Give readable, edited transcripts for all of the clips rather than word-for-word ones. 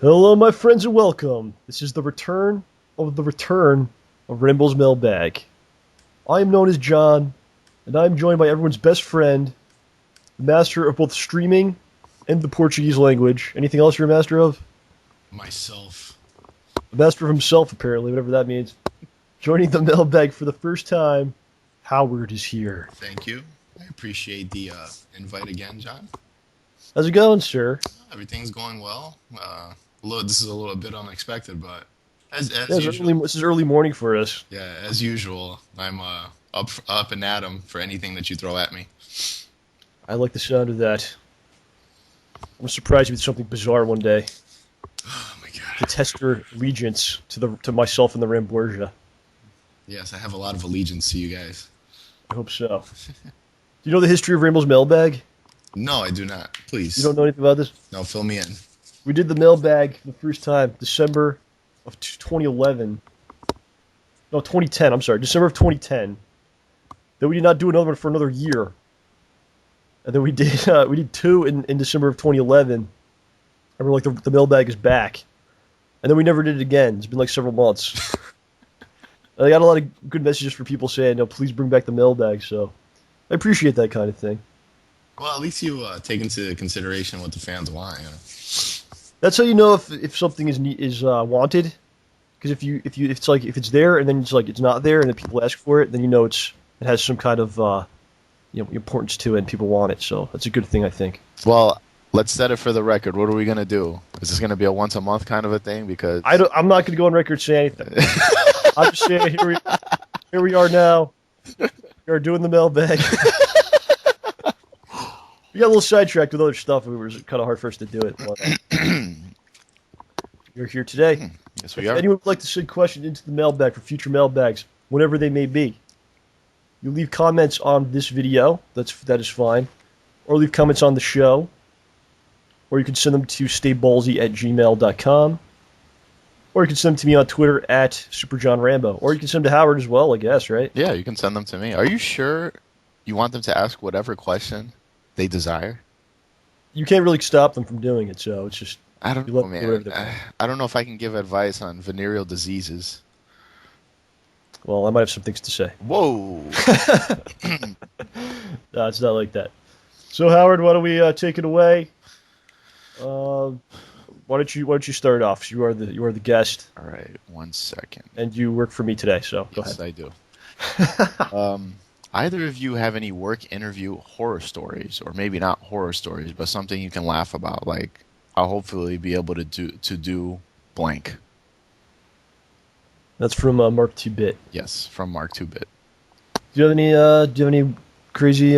Hello, my friends, and welcome. This is the return of Rambo's Mailbag. I am known as John, and I am joined by everyone's best friend, the master of both streaming and the Portuguese language. Anything else you're a master of? Myself. The master of himself, apparently, whatever that means. Joining the mailbag for the first time, Howard is here. Thank you. I appreciate the invite again, John. How's it going, sir? Everything's going well. This is a little bit unexpected, but as Yeah, usual. this is early morning for us. Yeah, as usual. I'm up and at 'em for anything that you throw at me. I like the sound of that. I'm surprised with something bizarre one day. Oh my To god. test your allegiance to myself and the Ramborgia. Yes, I have a lot of allegiance to you guys. I hope so. Do you know the history of Rainbow's mailbag? No, I do not. Please. You don't know anything about this? No, fill me in. We did the mailbag for the first time December of 2011. No, 2010. I'm sorry, December of 2010. Then we did not do another one for another year. And then we did two in December of 2011. I remember like the mailbag is back. And then we never did it again. It's been like several months. And I got a lot of good messages from people saying, "No, please bring back the mailbag." So I appreciate that kind of thing. Well, at least you take into consideration what the fans want. You know? That's how you know if something is wanted. Because if it's there and then it's like it's not there and then people ask for it, then you know it has some kind of importance to it and people want it. So that's a good thing, I think. Well, let's set it for the record. What are we gonna do? Is this gonna be a once a month kind of a thing? Because I'm not going to go on record saying anything. I'm just saying here we are now. We are doing the mailbag. We got a little sidetracked with other stuff. It was kind of hard for us to do it. But you're here today. yes, If we are. anyone would like to send questions into the mailbag for future mailbags, whatever they may be, you leave comments on this video. That is fine. Or leave comments on the show. Or you can send them to STAYBALLSY@gmail.com. Or you can send them to me on Twitter at SuperJohnRambo. Or you can send them to Howard as well, I guess, right? Yeah, you can send them to me. Are you sure you want them to ask whatever question they desire? You can't really stop them from doing it, so it's just I don't you know, let them do whatever man. they want. I don't know if I can give advice on venereal diseases. Well, I might have some things to say. Whoa. No, it's not like that. So, Howard, why don't we take it away? Why don't you start off? You are the guest, All right, 1 second. and you work for me today. So go Yes, ahead. I do. Either of you have any work interview horror stories, or maybe not horror stories, but something you can laugh about? Like, I'll hopefully be able to do blank. That's from Mark 2-Bit. Yes, from Mark 2-Bit. Do you have any crazy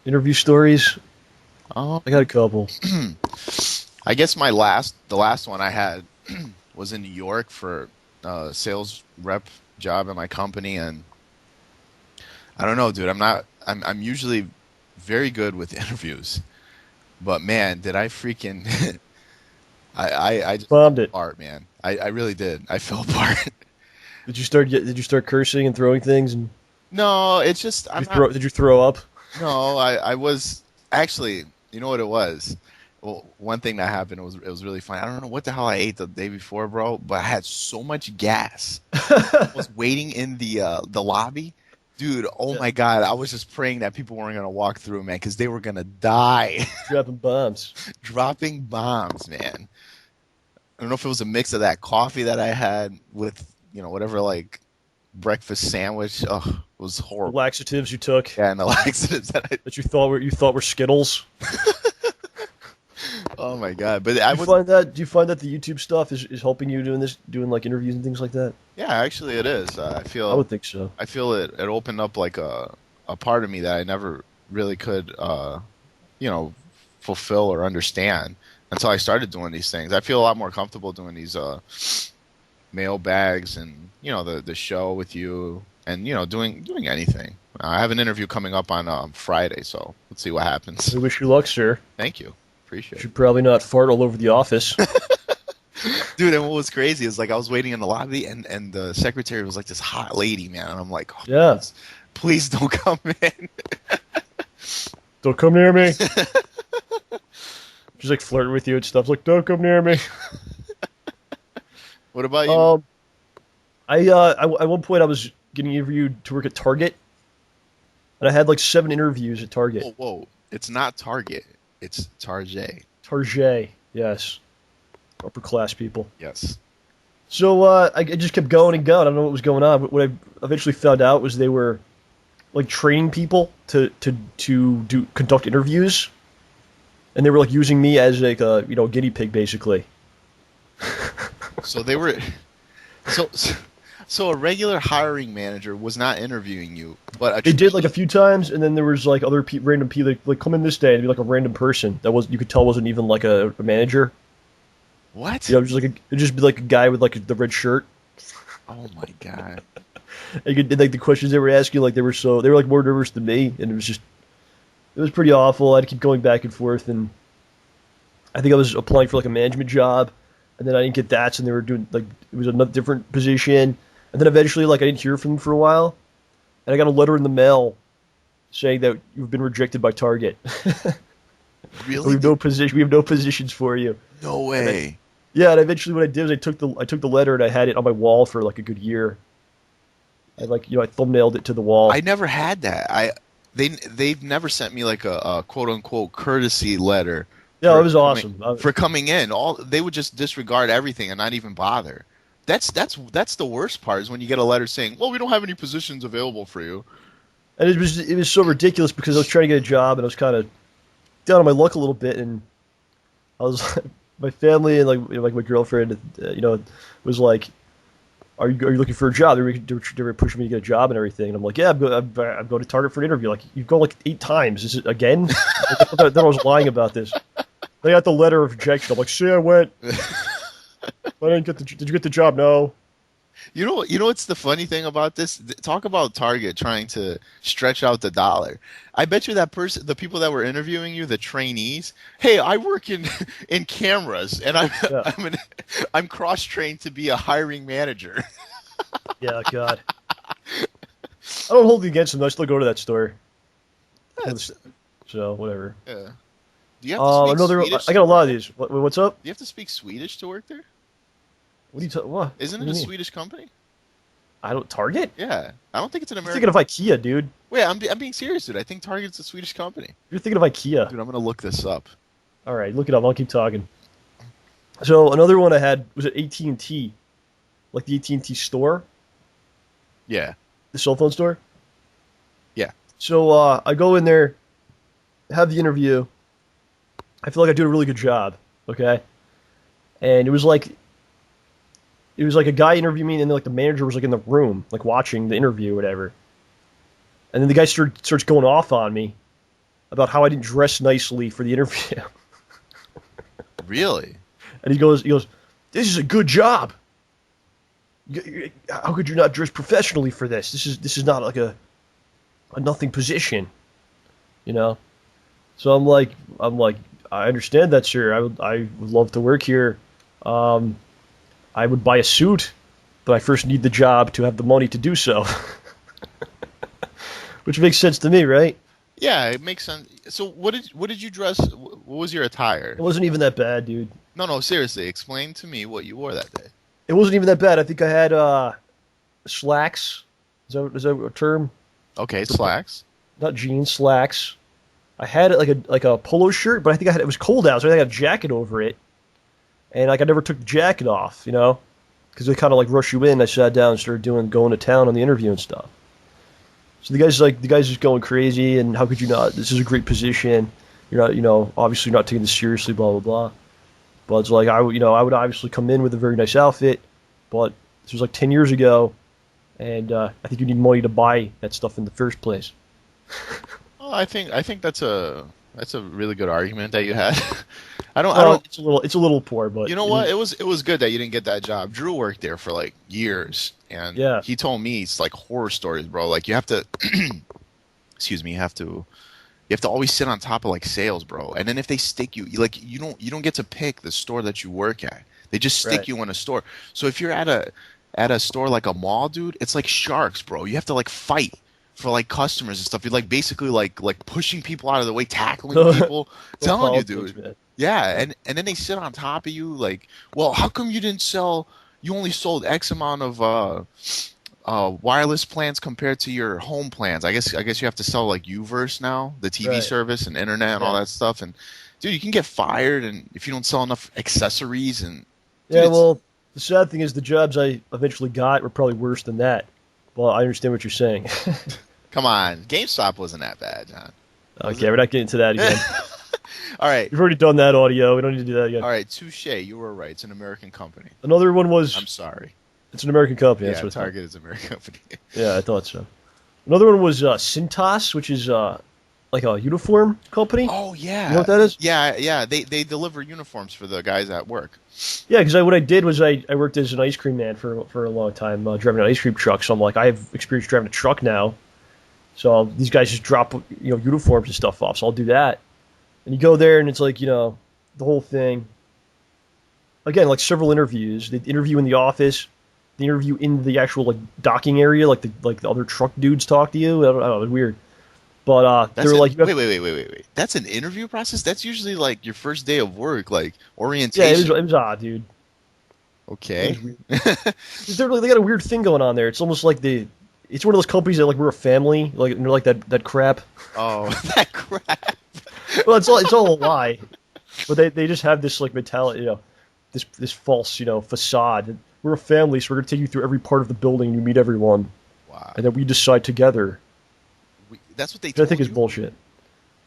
interview stories? Um, I got a couple. I guess the last one I had was in New York for a sales rep job at my company, and I don't know, dude. I'm usually very good with interviews, but man, did I freaking I just fell Bombed it. apart, man. I really did. I fell apart. Did you start cursing and throwing things? And No, it's just did you throw up? no. I was actually. You know what it was? Well, one thing that happened it was really funny. I don't know what the hell I ate the day before, bro, but I had so much gas. I was waiting in the lobby, dude. Oh Yeah. my god, I was just praying that people weren't gonna walk through, man, because they were gonna die, Dropping bombs. dropping bombs, man. I don't know if it was a mix of that coffee that I had with whatever like breakfast sandwich. Oh, it was The horrible. laxatives you took Yeah, and the laxatives that I. that you thought were Skittles. Oh my god, but I Do was. you find that the YouTube stuff is helping you doing like interviews and things like that? Yeah, actually, it is. I feel. I would think so. I feel it opened up like a part of me that I never really could fulfill or understand until I started doing these things. I feel a lot more comfortable doing these mail bags and the show with you and doing anything. I have an interview coming up on Friday, so let's see what happens. We wish you luck, sir. Thank you. You Appreciate it. should probably not fart all over the office. Dude, and what was crazy is like I was waiting in the lobby and the secretary was like this hot lady, man, and I'm like, oh, Yeah. please don't come in. Don't come near me. She's like flirting with you and stuff. Like, don't come near me. What about you? At one point I was getting interviewed to work at Target, and I had like 7 interviews at Target. Whoa, whoa! It's not Target. It's Target. Target, yes, upper class people. Yes. So I just kept going and going. I don't know what was going on, but what I eventually found out was they were like training people to conduct interviews, and they were like using me as like a guinea pig basically. So they were. So a regular hiring manager was not interviewing you, but They did like a few times, and then there was like other random people like come in this day and be like a random person that was you could tell wasn't even like a manager. What? You know, it'd just be like a guy with like the red shirt. Oh my god! And like the questions they were asking, like they were like more nervous than me, and it was pretty awful. I had to keep going back and forth, and I think I was applying for like a management job, and then I didn't get that, so they were doing like it was a different position, and then eventually like I didn't hear from them for a while, and I got a letter in the mail saying that you've been rejected by Target. Really? We have no positions for you. No way. Yeah, and eventually what I did was I took the letter and I had it on my wall for like a good year. I I thumbnailed it to the wall. I never had that. They've never sent me like a quote unquote courtesy letter. Yeah, it was awesome. For coming in. They would just disregard everything and not even bother. That's the worst part is when you get a letter saying, "Well, we don't have any positions available for you." And it was so ridiculous because I was trying to get a job and I was kind of down on my luck a little bit, and I was my family and like my girlfriend, was like, "Are you looking for a job?" They were pushing me to get a job and everything, and I'm like, "Yeah, I'm going to Target for an interview." Like, you've gone like 8 times. Is it again? Then I was lying about this. They got the letter of rejection. I'm like, "See, I went. I didn't get did you get the job? No." You know what's the funny thing about this? Talk about Target trying to stretch out the dollar. I bet you the people that were interviewing you, the trainees, hey, I work in cameras, and Yeah. I'm cross trained to be a hiring manager. Yeah, God. I don't hold it against them. I still go to that store. So whatever. Yeah. Do you have to speak Swedish? I got a lot of these. What's up? Do you have to speak Swedish to work there? What are you talking? What? Isn't What it do a you mean? Swedish company? I don't Target. Yeah, I don't think it's an You're American. thinking of IKEA, dude. Wait, I'm being serious, dude. I think Target's a Swedish company. You're thinking of IKEA. Dude, I'm gonna look this up. All right, look it up. I'll keep talking. So another one I had was at AT&T, like the AT&T store, Yeah. the cell phone store. Yeah. So I go in there, have the interview. I feel like I did a really good job. Okay, and it was like a guy interviewing me, and then like the manager was like in the room, like watching the interview, or whatever. And then the guy starts going off on me about how I didn't dress nicely for the interview. Really? And he goes, "This is a good job. How could you not dress professionally for this? This is not like a nothing position, you know." So I'm like, I understand that, sir. I would love to work here. I would buy a suit, but I first need the job to have the money to do so. Which makes sense to me, right? Yeah, it makes sense. So what did you dress? What was your attire? It wasn't even that bad, dude. No, seriously. Explain to me what you wore that day. It wasn't even that bad. I think I had slacks. Is that a term? Okay, slacks. Not jeans, slacks. I had like a polo shirt, but I think it was cold out, so I had a jacket over it. And like I never took the jacket off, because they kind of like rush you in. I sat down and started going to town on the interview and stuff. So the guy's just going crazy, and how could you not? This is a great position. You're not, obviously not taking this seriously, blah blah blah. But it's like I would obviously come in with a very nice outfit, but this was like 10 years ago, and I think you need money to buy that stuff in the first place. Well, I think that's a really good argument that you had. It's a little poor, but you know what? It was good that you didn't get that job. Drew worked there for like years, and yeah. he told me it's like horror stories, bro. Like you have to, excuse me, you have to always sit on top of like sales, bro. And then if they stick you, you don't get to pick the store that you work at. They just stick Right. you in a store. So if you're at a store like a mall, dude, it's like sharks, bro. You have to like fight for like customers and stuff. You're like basically like pushing people out of the way, tackling people. Telling you, Politics, dude. man. Yeah, and then they sit on top of you like, well, how come you didn't sell? You only sold X amount of wireless plans compared to your home plans. I guess you have to sell like Uverse now, the TV Right. service and internet and all Yeah. that stuff. And dude, you can get fired, and if you don't sell enough accessories and dude, Yeah, it's well, the sad thing is the jobs I eventually got were probably worse than that. Well, I understand what you're saying. come on, GameStop wasn't that bad, John. Was Okay, it? we're not getting into that again. All right, We've already done that audio. We don't need to do that again. all right, touche. You were right. It's an American company. Another one was I'm sorry. it's an American company. Yeah, That's what I thought. Target is an American company. Yeah, I thought so. Another one was Cintas, which is like a uniform company. Oh yeah, You know what that is? Yeah. They deliver uniforms for the guys at work. Yeah, because what I did was I worked as an ice cream man for a long time, driving an ice cream truck. So I'm like, I have experience driving a truck now. So these guys just drop uniforms and stuff off. So I'll do that. And you go there, and it's like the whole thing. Again, like several interviews. They interview in the office. They interview in the actual like docking area, like the other truck dudes talk to you. I don't know. It's weird. But they were like, you have, Wait. That's an interview process? That's usually like your first day of work, like yeah, orientation. it was odd, dude. Okay. They got a weird thing going on there. It's almost like it's one of those companies that like we're a family, like and they're like that crap. Oh, that crap. Well, it's all a lie, but they just have this like mentality, this false facade. We're a family, so we're gonna take you through every part of the building. You meet everyone, Wow. and then we decide together. That's what they Which I told think is you? bullshit.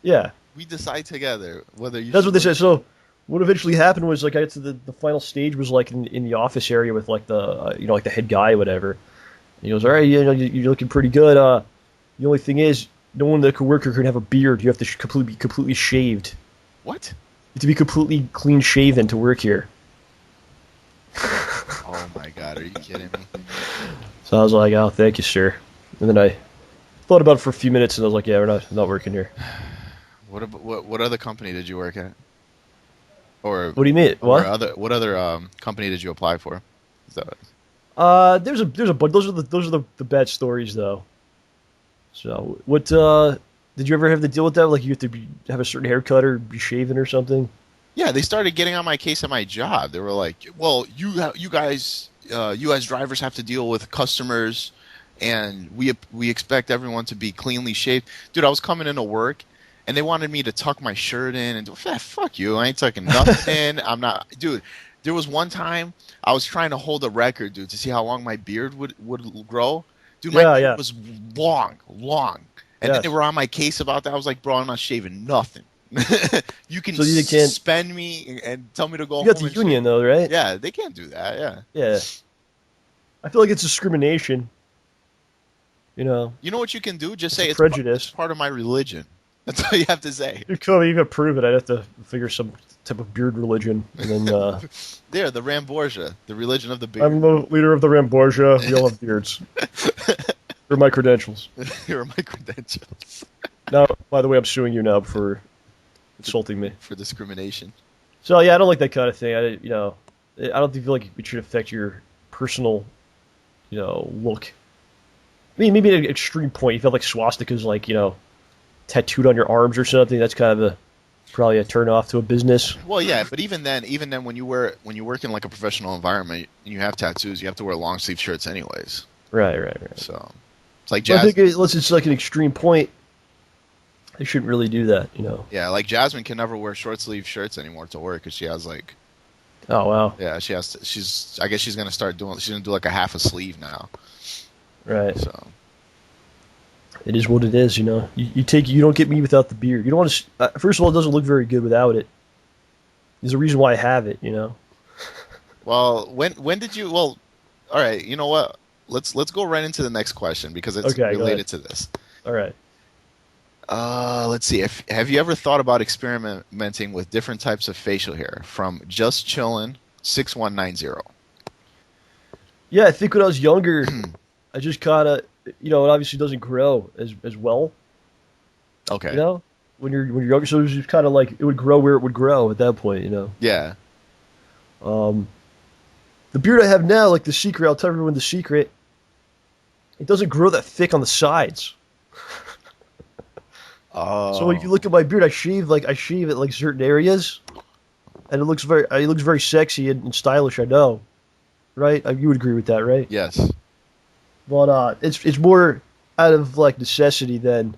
Yeah, We decide together whether you that's should what they work- said. So what eventually happened was like I got to the final stage was like in the office area with like the like the head guy or whatever. And he goes, all right, you're looking pretty good. The only thing is, no one that could work here can have a beard. You have to be completely shaved. What? You have to be completely clean shaven to work here. Oh my god, are you kidding me? So I was like, oh, thank you, sir. And then I thought about it for a few minutes, and I was like, yeah, we're not working here. What other company did you work at? Or What do you mean? What? what other company did you apply for? Is that There's a but those are the bad stories though. So what did you ever have to deal with that? Like you have to have a certain haircut or be shaven or something? Yeah, they started getting on my case at my job. They were like, "Well, you guys as drivers have to deal with customers, and we expect everyone to be cleanly shaved." Dude, I was coming into work, and they wanted me to tuck my shirt in and fuck you, I ain't tucking nothing in. I'm not, dude. There was one time I was trying to hold a record, dude, to see how long my beard would grow. Dude, my beard was long, and then Yes. they were on my case about that. I was like, "Bro, I'm not shaving nothing." You can So you can't- suspend me and tell me to go You home. got the and union though, right? shave. Yeah, they can't do that. Yeah. Yeah. I feel like it's discrimination. You know what you can do? Just say it's prejudice. part of my religion. That's all you have to say. You couldn't even prove it. I'd have to figure some type of beard religion, and then There, the Ramborgia, the religion of the beard. I'm the leader of the Ramborgia. We all have beards. They're my credentials. Here are my credentials Now, by the way, I'm suing you now for insulting me. for discrimination. So yeah, I don't like that kind of thing. I don't feel like it should affect your personal, look. I mean, maybe at an extreme point, you feel like swastikas, like tattooed on your arms or something. That's kind of probably a turn off to a business. Well, yeah, but even then, when you work in like a professional environment and you have tattoos, you have to wear long sleeve shirts anyways. Right. So it's like But I Jasmine. think unless it's like an extreme point, they shouldn't really do that. Yeah, like Jasmine can never wear short sleeve shirts anymore to work because she has like. Oh wow. Yeah, she has. I guess she's gonna start doing. She's gonna do like a half a sleeve now. Right. So. It is what it is. You don't get me without the beard. You don't want to. First of all, it doesn't look very good without it. There's a reason why I have it. Well, when did you? Well, all right. You know what? Let's go right into the next question because it's Okay, go related ahead. to this. All right. Let's see. Have you ever thought about experimenting with different types of facial hair from Just Chillin' 6190? Yeah, I think when I was younger, I just kind of, it obviously doesn't grow as well. Okay. When you're younger, so it was just kind of like it would grow where it would grow at that point. Yeah. The beard I have now, like the secret, I'll tell everyone the secret. It doesn't grow that thick on the sides. Oh. So if you look at my beard, I shave at like certain areas, and it looks very sexy and stylish. I know, right? You would agree with that, right? Yes. But it's more out of like necessity than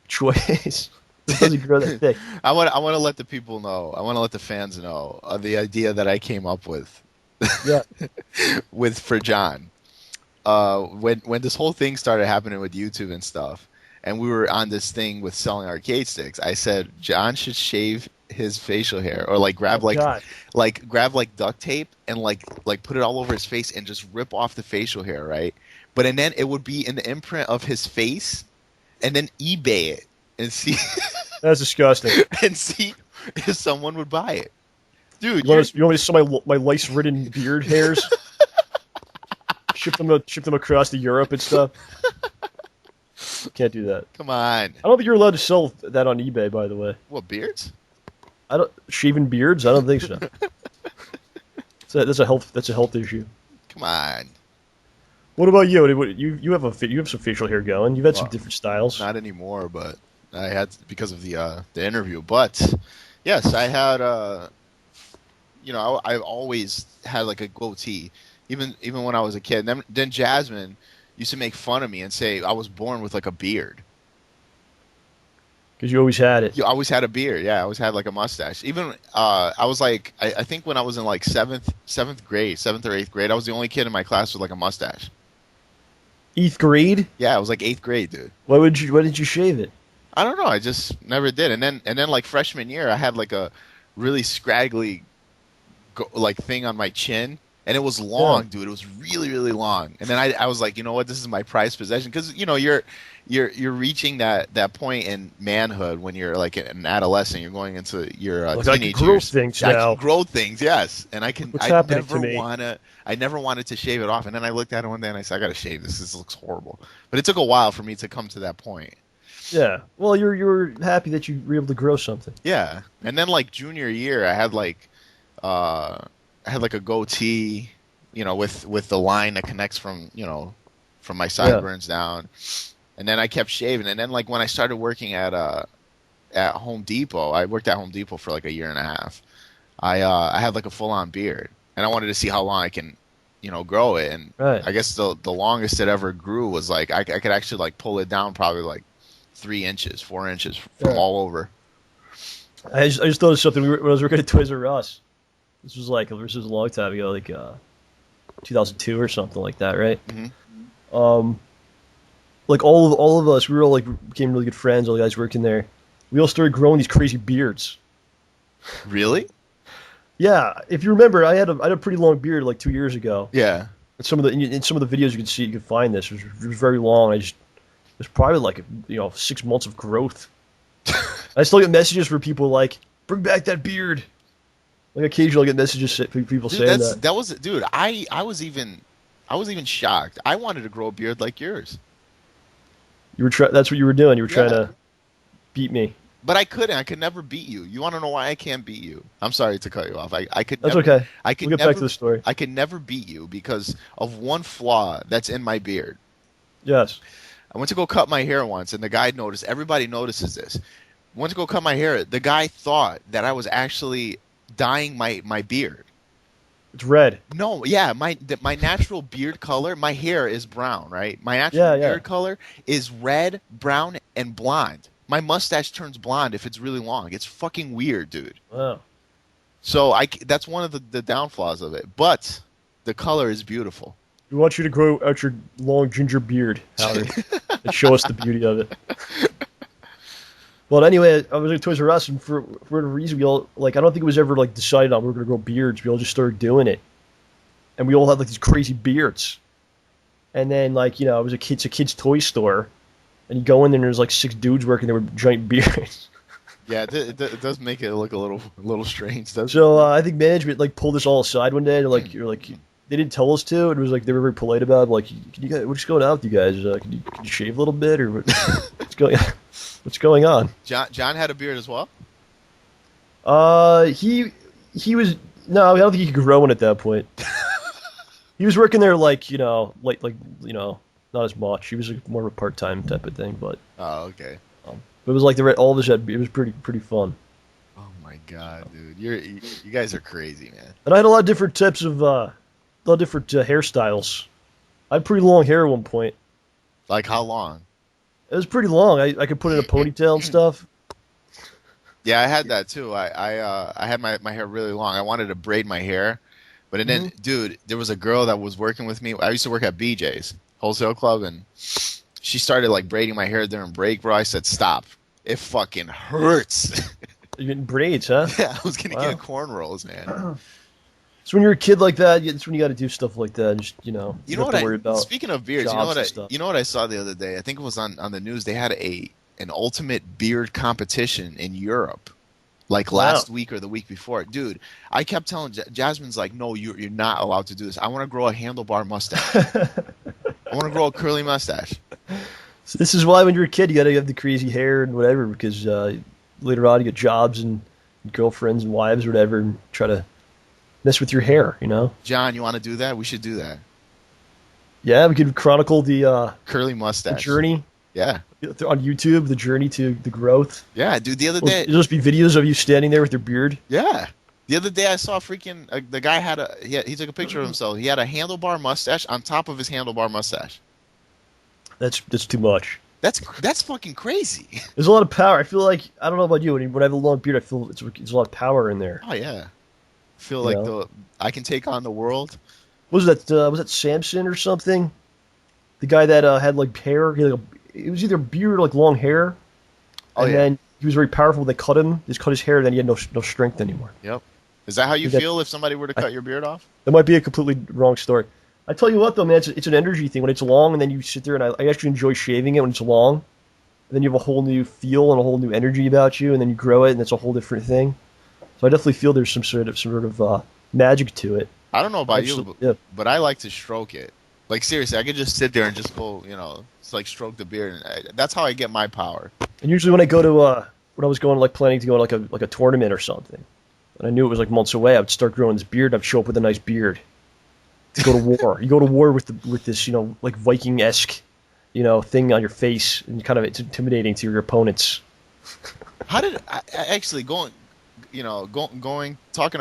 choice. It doesn't grow that thick. I want to let the people know. I want to let the fans know the idea that I came up with Yeah. with for John. When this whole thing started happening with YouTube and stuff, and we were on this thing with selling arcade sticks, I said John should shave his facial hair or like grab Oh God. grab like duct tape and like put it all over his face and just rip off the facial hair, right? But and then it would be in the imprint of his face, and then eBay it and see That's disgusting. and see if someone would buy it. Dude, You want me to sell my lice-ridden beard hairs? Ship them across to Europe and stuff. Can't do that. come on. I don't think you're allowed to sell that on eBay, by the way. What, beards? I don't shaven beards. I don't think so. So that's a health issue. Come on. What about you? You have some facial hair going. You've had some Well, different styles. Not anymore, but I had because of the interview. But yes, I had I've always had like a goatee, even when I was a kid. And then Jasmine used to make fun of me and say I was born with like a beard. Because you always had it. You always had a beard, yeah. I always had like a mustache. Even I was like, I think when I was in like seventh or eighth grade, I was the only kid in my class with like a mustache. 8th grade? Yeah, I was like eighth grade, dude. Why didn't you shave it? I don't know. I just never did. And then like freshman year, I had like a really scraggly like thing on my chin, and it was long, Yeah. dude. It was really, really long. And then I was like, you know what? This is my prized possession because you're reaching that point in manhood when you're like an adolescent. You're going into your Like, I can teenage grow years. things I now. can grow things, yes. And What's happening to me? I never wanted to shave it off. And then I looked at it one day and I said, I got to shave this. This looks horrible. But it took a while for me to come to that point. Yeah. Well, you're happy that you were able to grow something. Yeah, and then like junior year, I had like a goatee, with the line that connects from from my sideburns down, and then I kept shaving, and then like when I started working at Home Depot, I worked at Home Depot for like a year and a half. I had like a full on beard, and I wanted to see how long I can grow it, and Right. I guess the longest it ever grew was like I could actually like pull it down probably like 3 inches, 4 inches from Yeah. all over. I just thought of something when I was working at Toys R Us. This was a long time ago, like 2002 or something like that, right? Mhm. Like all of us, we were all like became really good friends. All the guys working there, we all started growing these crazy beards. Really? Yeah, if you remember, I had a pretty long beard like 2 years ago. Yeah. In some of the videos you can find this. It was very long. It was probably like 6 months of growth. I still get messages from people like, "Bring back that beard." Like occasionally, I get messages from people Dude, saying that. that was dude. I was even shocked. I wanted to grow a beard like yours, That's what you were doing. You were trying Yeah. to beat me. but I couldn't. I could never beat you. You want to know why I can't beat you? I'm sorry to cut you off. I could. That's never, okay. I could We'll get never, back to the story. I could never beat you because of one flaw that's in my beard. Yes. I went to go cut my hair once, and the guy noticed. Everybody notices this. Went to go cut my hair. The guy thought that I was actually dyeing my beard. It's red. No, yeah, my natural beard color, my hair is brown, right? My actual Yeah. beard color is red, brown, and blonde. My mustache turns blonde if it's really long. It's fucking weird, dude. Wow. So that's one of the downfalls of it. But the color is beautiful. We want you to grow out your long ginger beard, Howard, and show us the beauty of it. Well, anyway, I was at Toys R Us, and for a reason, we all I don't think it was ever like decided on we were gonna grow beards. We all just started doing it, and we all had like these crazy beards. And then it was it's a kid's toy store, and you go in there and there's like 6 dudes working there with giant beards. Yeah, it does make it look a little strange, doesn't it? So I think management pulled us all aside one day. They're like they didn't tell us to. It was like they were very polite about it. Like, can you guys, what's going on with you guys? Can you shave a little bit or what's going on? John had a beard as well? He was no, I don't think he could grow one at that point. He was working there like not as much. He was like more of a part-time type of thing, but Oh, okay. it was like all of us had. It was pretty fun. Oh my god, dude, you guys are crazy, man. And I had a lot of different types of, a lot of different hairstyles. I had pretty long hair at one point. Like how long? It was pretty long. I could put in a ponytail and stuff. Yeah, I had that too. I had my hair really long. I wanted to braid my hair, but then, dude, there was a girl that was working with me. I used to work at BJ's Wholesale Club, and she started like braiding my hair during break, bro. I said, "Stop! It fucking hurts." You're getting braids, huh? Yeah, I was gonna get cornrows, man. So when you're a kid like that, that's when you got to do stuff like that. Just You know have what to worry about. Speaking of beards, jobs and stuff. you know what I saw the other day? I think it was on the news. They had an ultimate beard competition in Europe, like last week or the week before. Dude, I kept telling Jasmine's like, "No, you're not allowed to do this. I want to grow a handlebar mustache. I want to grow a curly mustache." So this is why when you're a kid, you got to have the crazy hair and whatever, because later on you get jobs and girlfriends and wives or whatever, and try to mess with your hair, you know? John, you want to do that? We should do that. Yeah, we could chronicle the Curly mustache. journey. Yeah. On YouTube, the journey to the growth. Yeah, dude, the other day... It'll just be videos of you standing there with your beard. Yeah. The other day I saw freaking... the guy had he took a picture of himself. He had a handlebar mustache on top of his handlebar mustache. That's too much. That's fucking crazy. There's a lot of power. I feel like, I don't know about you, when I have a long beard, I feel it's a lot of power in there. Oh, yeah. I feel like I can take on the world. Was that Samson or something? The guy that had like hair, it was either beard or like long hair. And then he was very powerful. They cut him, just cut his hair, and then he had no strength anymore. Yep. Is that how you feel if somebody were to cut your beard off? That might be a completely wrong story. I tell you what though, man, it's an energy thing. When it's long and then you sit there, and I actually enjoy shaving it when it's long. And then you have a whole new feel and a whole new energy about you, and then you grow it, and it's a whole different thing. So I definitely feel there's some sort of magic to it. I don't know about you, but I like to stroke it. Like seriously, I could just sit there and just go, it's like stroke the beard, and that's how I get my power. And usually when I go to when I was going planning to go to like a tournament or something, and I knew it was like months away, I would start growing this beard. And I'd show up with a nice beard. To go to war. You go to war with this like Viking-esque thing on your face, and it's intimidating to your opponents. How did actually talking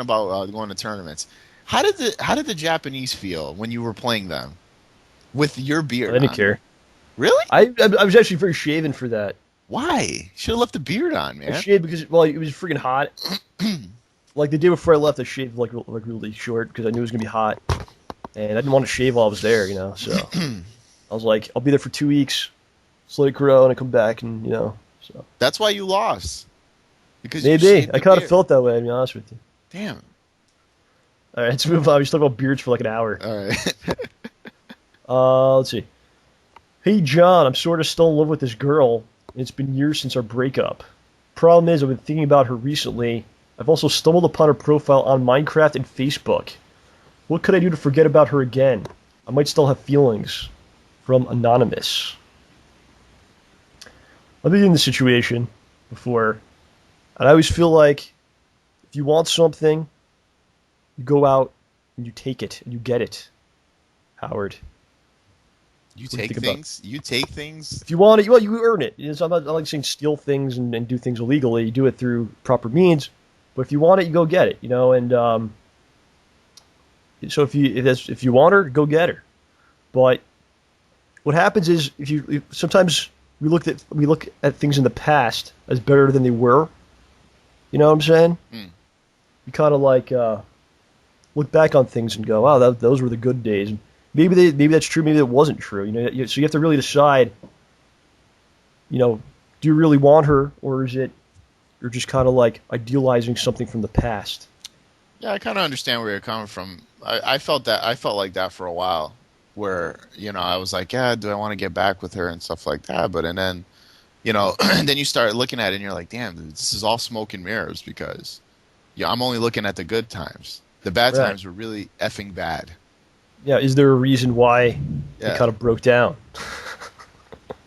about going to tournaments? How did the Japanese feel when you were playing them with your beard? I didn't care. Really? I was actually very shaven for that. Why? Should have left the beard on, man. I shaved because it was freaking hot. Like the day before I left, I shaved like really short because I knew it was gonna be hot, and I didn't want to shave while I was there, So I was like, I'll be there for 2 weeks, just let it grow, and I come back, and So that's why you lost. Because maybe I kind of felt that way, to be honest with you. Damn. All right, let's move on. We talked about beards for like an hour. All right. Let's see. Hey, John, I'm sort of still in love with this girl, and it's been years since our breakup. Problem is, I've been thinking about her recently. I've also stumbled upon her profile on Minecraft and Facebook. What could I do to forget about her again? I might still have feelings. From Anonymous. I've been in this situation before, and I always feel like if you want something, you go out and you take it, and you get it. Howard. You take things? You take things? If you want it, well, you earn it. I'm not like saying steal things and do things illegally. You do it through proper means. But if you want it, you go get it. And so if you want her, go get her. But what happens is sometimes we look at things in the past as better than they were. You know what I'm saying? Mm. You kind of like look back on things and go, "Wow, those were the good days." Maybe that's true. Maybe it wasn't true. So you have to really decide. Do you really want her, or is it you're just kind of like idealizing something from the past? Yeah, I kind of understand where you're coming from. I felt like that for a while, where I was like, yeah, do I want to get back with her and stuff like that? But and then, and then you start looking at it and you're like, damn, dude, this is all smoke and mirrors because, I'm only looking at the good times. The bad times were really effing bad. Yeah, is there a reason why it kind of broke down?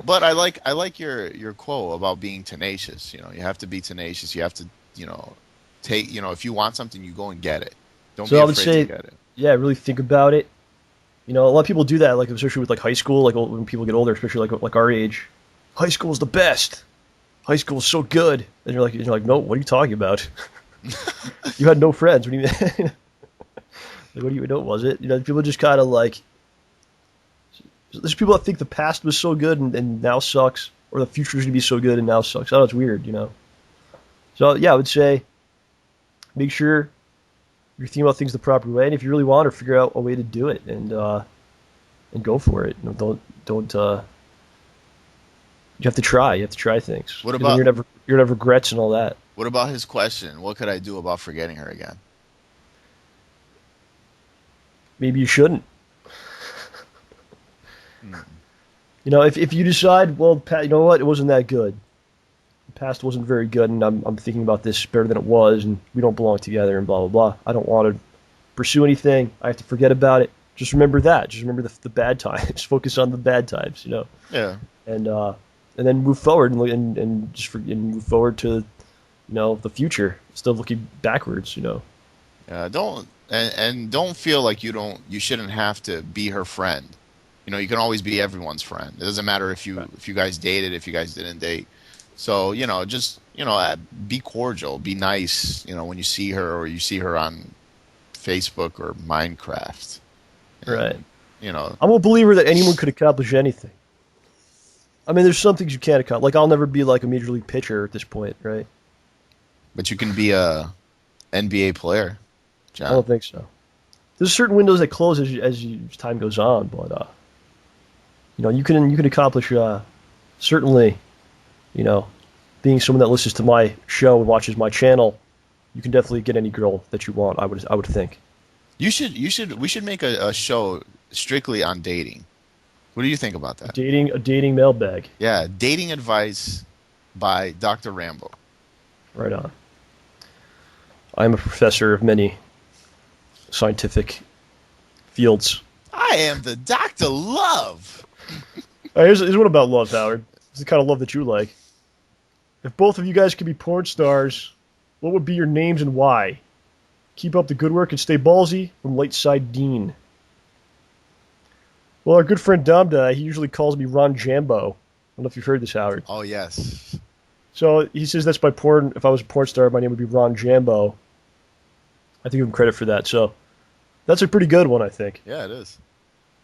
But I like your quote about being tenacious. You have to be tenacious. You have to, if you want something, you go and get it. Don't be afraid to get it. Yeah, really think about it. You know, a lot of people do that, like especially with like high school, like when people get older, especially like our age. High school is the best. High school is so good, and you're like, no, what are you talking about? You had no friends. What do you mean? Like, what do you know? Was it? You know, people just kind of like. There's people that think the past was so good and now sucks, or the future is gonna be so good and now sucks. I don't know, it's weird, you know. So yeah, I would say make sure you're thinking about things the proper way, and if you really want to, figure out a way to do it and go for it. You know, don't. You have to try. You have to try things. What 'Cause about then you're gonna have regrets and all that. what about his question? What could I do about forgetting her again? Maybe you shouldn't. Hmm. You know, if you decide, well, you know what, it wasn't that good. The past wasn't very good, and I'm thinking about this better than it was, and we don't belong together, and blah blah blah. I don't want to pursue anything. I have to forget about it. Just remember that. Just remember the bad times. Focus on the bad times. You know, Yeah. and then move forward and and move forward to, you know, the future. Instead of looking backwards. You know. Don't don't feel like you shouldn't have to be her friend. You know, you can always be everyone's friend. It doesn't matter if you guys dated, if you guys didn't date. So, you know, just, you know, be cordial, be nice, you know, when you see her or you see her on Facebook or Minecraft. And, Right. You know, I'm a believer that anyone could accomplish anything. I mean, there's some things you can't accomplish. Like, I'll never be like a major league pitcher at this point, right? but you can be a NBA player, I John. don't think so. There's certain windows that close as time goes on, but you know, you can accomplish certainly, you know, being someone that listens to my show and watches my channel, you can definitely get any girl that you want. I would think. We should make a show strictly on dating. What do you think about that? A dating mailbag. Yeah, dating advice by Dr. Rambo. Right on. I am a professor of many scientific fields. I am the Dr. Love. All right, here's one about love, Howard. It's the kind of love that you like. If both of you guys could be porn stars, what would be your names and why? Keep up the good work and stay ballsy from lightsydedean. Well, our good friend Damda, he usually calls me Ron Jambo. I don't know if you've heard this, Howard. Oh, yes. So he says that's my porn. If I was a porn star, my name would be Ron Jambo. I think give him credit for that. So that's a pretty good one, I think. Yeah, it is.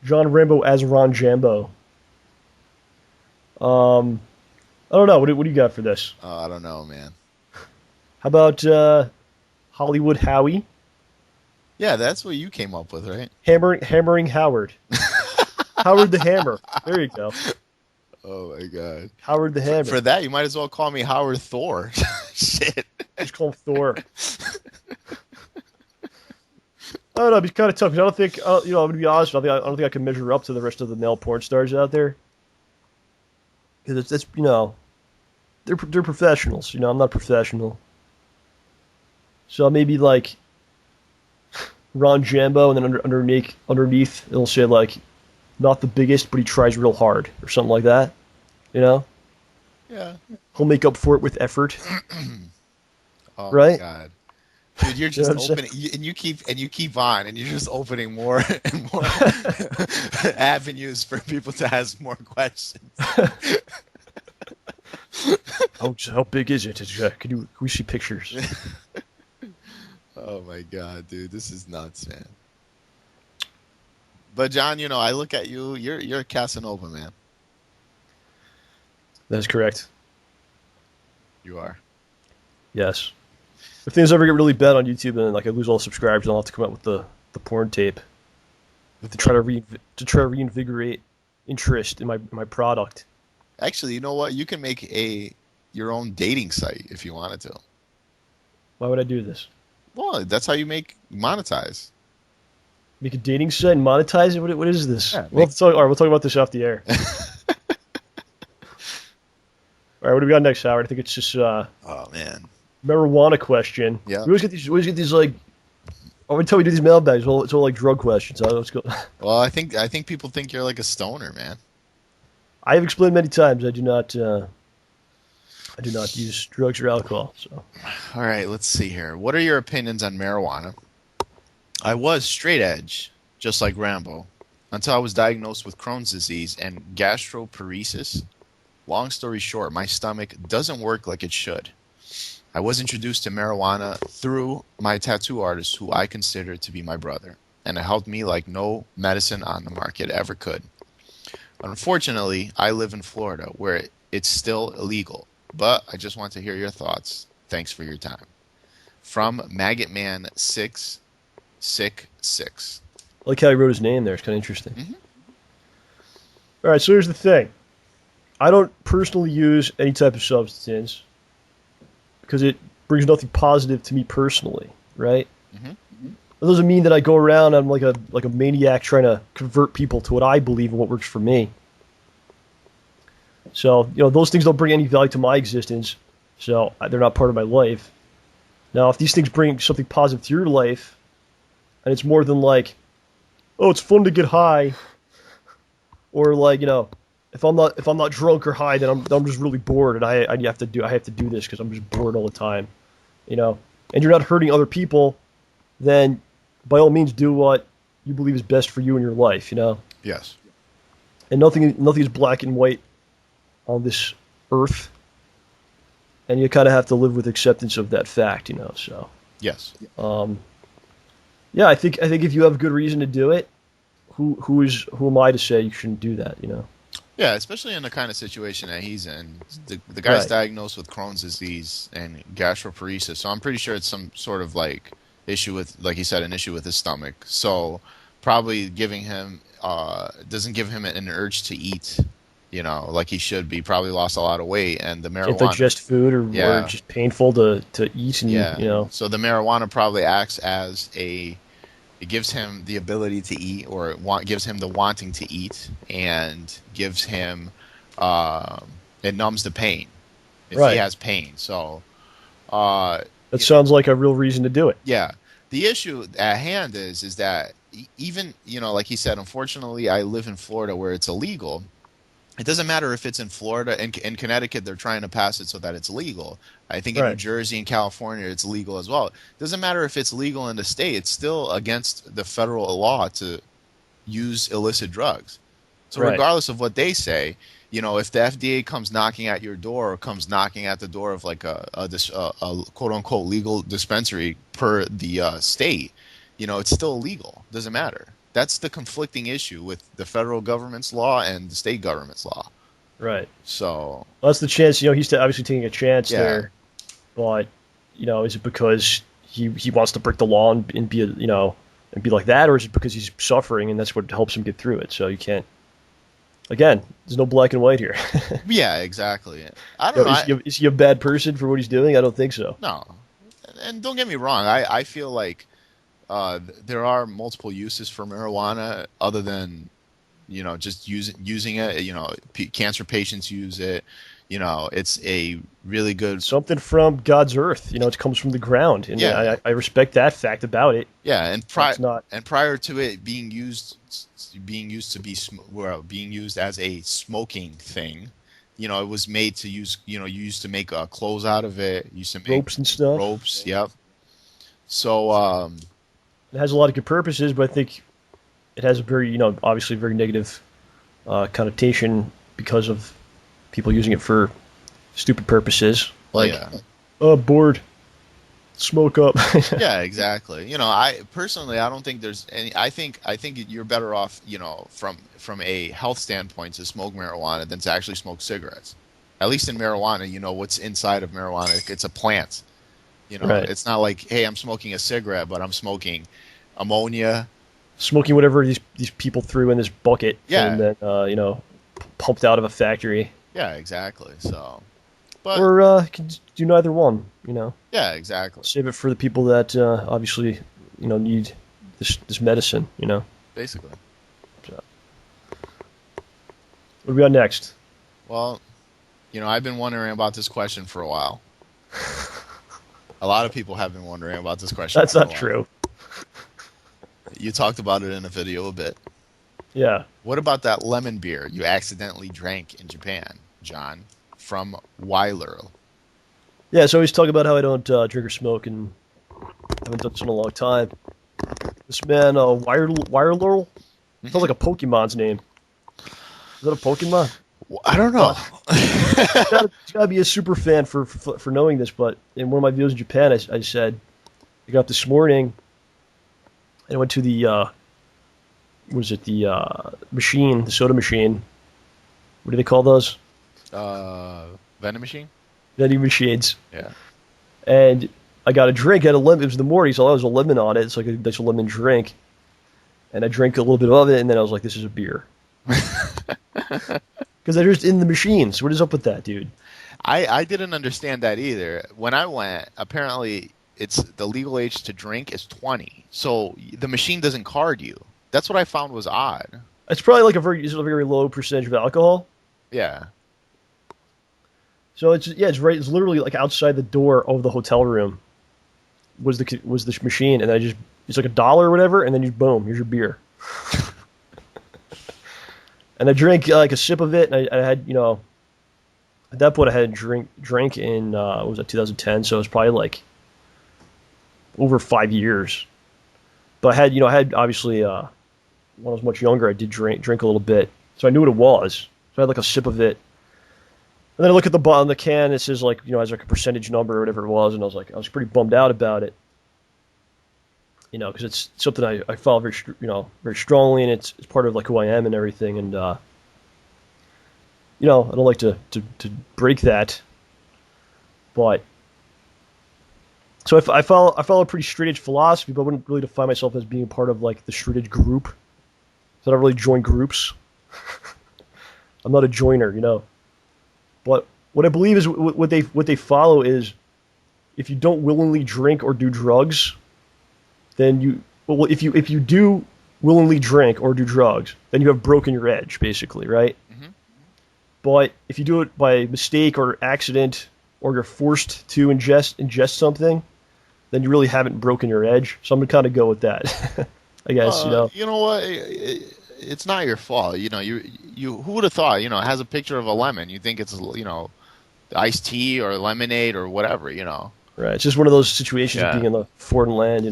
John Rambo as Ron Jambo. I don't know. What do you got for this? I don't know, man. How about Hollywood Howie? Yeah, that's what you came up with, right? Hammering Howard. Howard the Hammer. There you go. Oh, my God. Howard the Hammer. For that, you might as well call me Howard Thor. Shit. Just call him Thor. I don't know. It'd be kind of tough because I don't think, you know, I'm gonna be honest. I don't think I can measure up to the rest of the male porn stars out there. Because it's you know, they're professionals. You know, I'm not professional. So maybe like Ron Jambo, and then underneath it'll say like, not the biggest, but he tries real hard, or something like that. You know, Yeah. he'll make up for it with effort. Oh, Right? God. Dude, you're You know just what I'm opening, and you keep on, and you're just opening more and more avenues for people to ask more questions. How big is it? Can we see pictures? Oh my God, dude, this is nuts, man. But John, you know, I look at you, you're a Casanova, man. That is correct. You are. Yes. If things ever get really bad on YouTube and like I lose all the subscribers, I'll have to come out with the porn tape to try to reinvigorate interest in my product. Actually, you know what? You can make your own dating site if you wanted to. Why would I do this? Well, that's how you monetize. Make a dating site and monetize it? What is this? Yeah, We'll talk about this off the air. All right, what do we got next, Howard? I think it's just Oh man. marijuana question. Yeah. We always get these like. Every time we do these mailbags, it's all like drug questions. So let's go. Well, I think people think you're like a stoner, man. I have explained many times I do not use drugs or alcohol. So All right, let's see here. What are your opinions on marijuana? I was straight edge, just like Rambo, until I was diagnosed with Crohn's disease and gastroparesis. Long story short, my stomach doesn't work like it should. I was introduced to marijuana through my tattoo artist, who I consider to be my brother, and it helped me like no medicine on the market ever could. Unfortunately, I live in Florida, where it's still illegal, but I just want to hear your thoughts. Thanks for your time. From MaggotMan666. I like how he wrote his name there. It's kind of interesting. Mhm. All right, so here's the thing. I don't personally use any type of substance because it brings nothing positive to me personally, right? Mhm. That doesn't mean that I go around, I'm like a maniac trying to convert people to what I believe and what works for me. So, those things don't bring any value to my existence, so they're not part of my life. Now, if these things bring something positive to your life, and it's more than like, oh, it's fun to get high, or like, if I'm not drunk or high, then I'm just really bored, and I have to do this because I'm just bored all the time, and you're not hurting other people, then by all means do what you believe is best for you in your life, Yes. And nothing is black and white on this earth, and you kind of have to live with acceptance of that fact, So, Yes. yeah, I think if you have a good reason to do it, who am I to say you shouldn't do that, Yeah, especially in the kind of situation that he's in. The guy's Right. diagnosed with Crohn's disease and gastroparesis, so I'm pretty sure it's some sort of like issue with, like he said, an issue with his stomach. So probably giving him doesn't give him an urge to eat, like he should be. Probably lost a lot of weight, and the Can't marijuana. digest food or Yeah. just painful to eat, and Yeah. So the marijuana probably acts as it gives him the ability to eat, or gives him the wanting to eat, and gives him it numbs the pain if Right. he has pain. So uh, that sounds like a real reason to do it. yeah, the issue at hand is that even like he said, unfortunately, I live in Florida where it's illegal. It doesn't matter if it's in Florida. In Connecticut, they're trying to pass it so that it's legal. I think in New Right. Jersey and California, it's legal as well. It doesn't matter if it's legal in the state. It's still against the federal law to use illicit drugs. So Right. regardless of what they say, if the FDA comes knocking at your door, or comes knocking at the door of like a quote-unquote legal dispensary per the state, it's still illegal. Doesn't matter. That's the conflicting issue with the federal government's law and the state government's law. Right. So Well, that's the chance. He's obviously taking a chance Yeah. there, but is it because he wants to break the law and be and be like that, or is it because he's suffering and that's what helps him get through it? So you can't. Again, there's no black and white here. yeah, exactly. I don't know. Is he a bad person for what he's doing? I don't think so. No, and don't get me wrong. I feel like there are multiple uses for marijuana other than just using it. Cancer patients use it. It's a really good. Something from God's earth. It comes from the ground, and Yeah. I respect that fact about it. Yeah, and It's not. prior to it being used as a smoking thing, it was made to use. You used to make clothes out of it. You used to make Ropes and stuff. Ropes. Yep. So It has a lot of good purposes, but I think it has a very, obviously very negative connotation because of people using it for stupid purposes. Like, yeah. bored, smoke up. Yeah, exactly. I personally, I don't think there's any. I think you're better off, from a health standpoint, to smoke marijuana than to actually smoke cigarettes. At least in marijuana, what's inside of marijuana. It's a plant. Right. It's not like, hey, I'm smoking a cigarette, but I'm smoking ammonia. Smoking whatever these people threw in this bucket, Yeah. and then pumped out of a factory, Yeah, exactly. So, but or can do neither one. yeah, exactly. Save it for the people that obviously need this medicine. Basically. So. What do we got next? Well, I've been wondering about this question for a while. A lot of people have been wondering about this question. That's for a not while. true. You talked about it in a video a bit. Yeah. What about that lemon beer you accidentally drank in Japan, John? From Weiler. Yeah, so I always talk about how I don't drink or smoke, and I haven't done so in a long time. This man, Weiler, Sounds like a Pokemon's name. Is that a Pokemon? I don't know. You gotta be a super fan for knowing this, but in one of my videos in Japan, I said I got up this morning and I went to the machine, the soda machine. What do they call those? Vending machine? Vending machines. Yeah. And I got a drink at a lemon. It was in the morning, so I was a lemon on it. It's like a nice lemon drink. And I drank a little bit of it, and then I was like, this is a beer. Because they're just in the machines. What is up with that, dude? I didn't understand that either. When I went, apparently it's the legal age to drink is 20. So the machine doesn't card you. That's what I found was odd. It's probably like a very low percentage of alcohol. Yeah. So it's right. It's literally like outside the door of the hotel room was the machine, and it's like $1 or whatever, and then boom, here's your beer. And I drank like a sip of it, and I had, at that point I had drank in what was that, 2010, so it was probably like over 5 years. But I had obviously when I was much younger, I did drink a little bit, so I knew what it was. So I had like a sip of it, and then I look at the bottom of the can, it says like has like a percentage number or whatever it was, and I was pretty bummed out about it. Because it's something I follow very strongly, and it's part of like who I am and everything, and I don't like to break that, but so I follow a pretty straight edge philosophy, but I wouldn't really define myself as being part of like the straight edge group. So I don't really join groups. I'm not a joiner, But what I believe is what they follow is if you don't willingly drink or do drugs, then if you do willingly drink or do drugs, then you have broken your edge, basically, right? Mm-hmm. But if you do it by mistake or accident, or you're forced to ingest something, then you really haven't broken your edge. So I'm gonna kind of go with that, I guess. You know what? It's not your fault. You who would have thought? It has a picture of a lemon. You think it's iced tea or lemonade or whatever. Right. It's just one of those situations of being in a foreign land.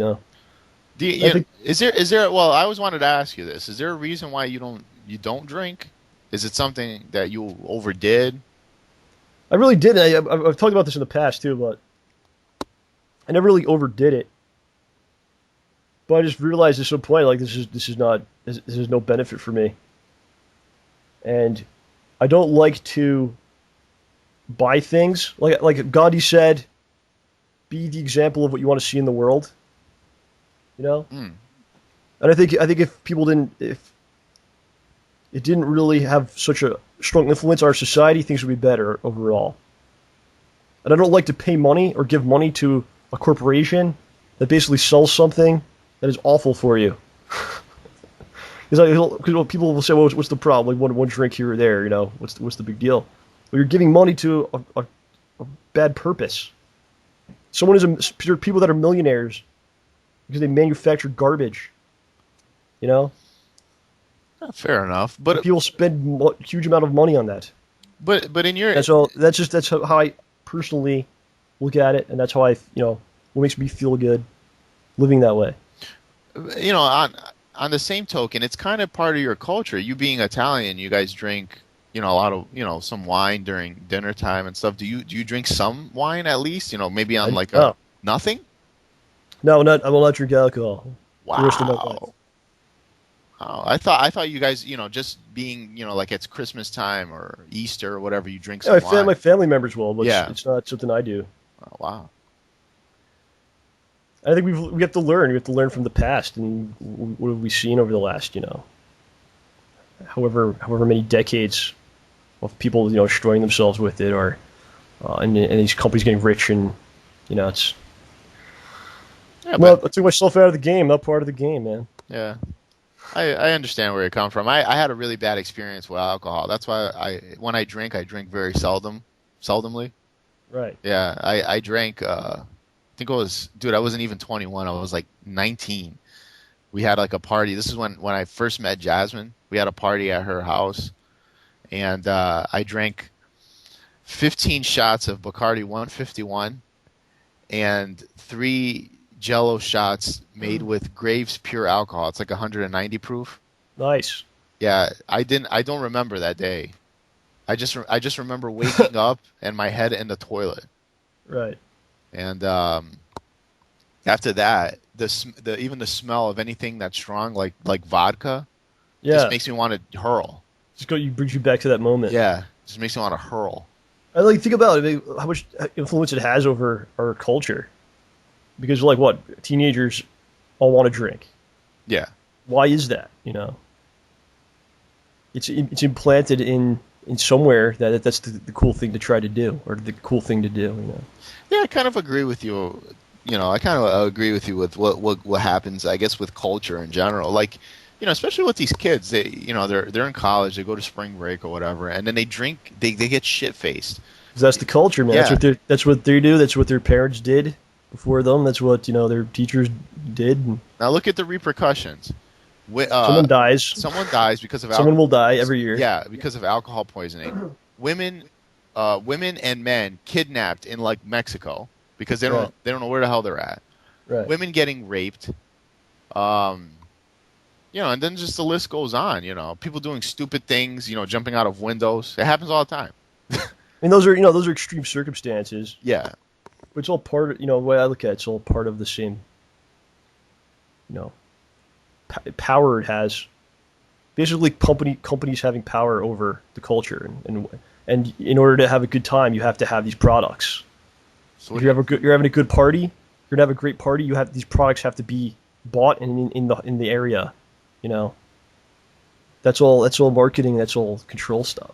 Is there? Well, I always wanted to ask you this. Is there a reason why you don't drink? Is it something that you overdid? I really did. I've talked about this in the past too, but I never really overdid it. But I just realized at some point, like this is no benefit for me, and I don't like to buy things like Gandhi said. Be the example of what you want to see in the world. And I think if it didn't really have such a strong influence on our society, things would be better overall. And I don't like to pay money or give money to a corporation that basically sells something that is awful for you. Because people will say, "Well, what's the problem? Like one drink here or there, what's the big deal?" Well, you're giving money to a bad purpose. People that are millionaires because they manufacture garbage. Fair enough, but people spend a huge amount of money on that. But in your and so that's how I personally look at it, and that's how what makes me feel good living that way. On the same token, it's kind of part of your culture. You being Italian, you guys drink a lot of some wine during dinner time and stuff. Do you drink some wine at least? Maybe on nothing. No, I will not drink alcohol. Wow. Oh, I thought you guys, just being, like it's Christmas time or Easter or whatever, you drink some wine. My family members will, but it's not something I do. Oh, wow. I think we have to learn. We have to learn from the past, and what have we seen over the last, however many decades of people, destroying themselves with it, or and these companies getting rich, and it's. Yeah, I took myself out of the game. Not part of the game, man. Yeah. I understand where you're coming from. I had a really bad experience with alcohol. That's why when I drink very seldomly. Right. Yeah, I drank, I think it was, I wasn't even 21. I was like 19. We had like a party. This is when I first met Jasmine. We had a party at her house, and I drank 15 shots of Bacardi 151 and 3 Jello shots made with Graves pure alcohol. It's like 190 proof. Nice. Yeah, I don't remember that day. I just remember waking up and my head in the toilet. Right. And after that, the even the smell of anything that's strong, like vodka, just Yeah. makes me want to hurl. Just go. You brings you back to that moment. Yeah, just makes me want to hurl. I like think about it, how much influence it has over our culture. Because like what teenagers all want to drink. Yeah. Why is that? It's implanted in somewhere that's the cool thing to try to do or the cool thing to do. Yeah, I kind of agree with you. I kind of agree with you with what happens, I guess, with culture in general. Like, especially with these kids, they're in college, they go to spring break or whatever, and then they drink, they get shit faced. 'Cause that's the culture, man. Yeah. That's what they do. That's what their parents did before them. That's what their teachers did. Now look at the repercussions. Someone dies. Someone dies because of Someone will die every year. Yeah, because of alcohol poisoning. Women and men kidnapped in like Mexico because they don't know where the hell they're at. Right. Women getting raped. And then just the list goes on. People doing stupid things. Jumping out of windows. It happens all the time. I mean, those are extreme circumstances. Yeah. But it's all part of, the way I look at it, it's all part of the same, power it has. Basically, companies having power over the culture, and in order to have a good time, you have to have these products. So If you're having a good party, you're gonna have a great party. These products have to be bought in the area. That's all marketing. That's all control stuff.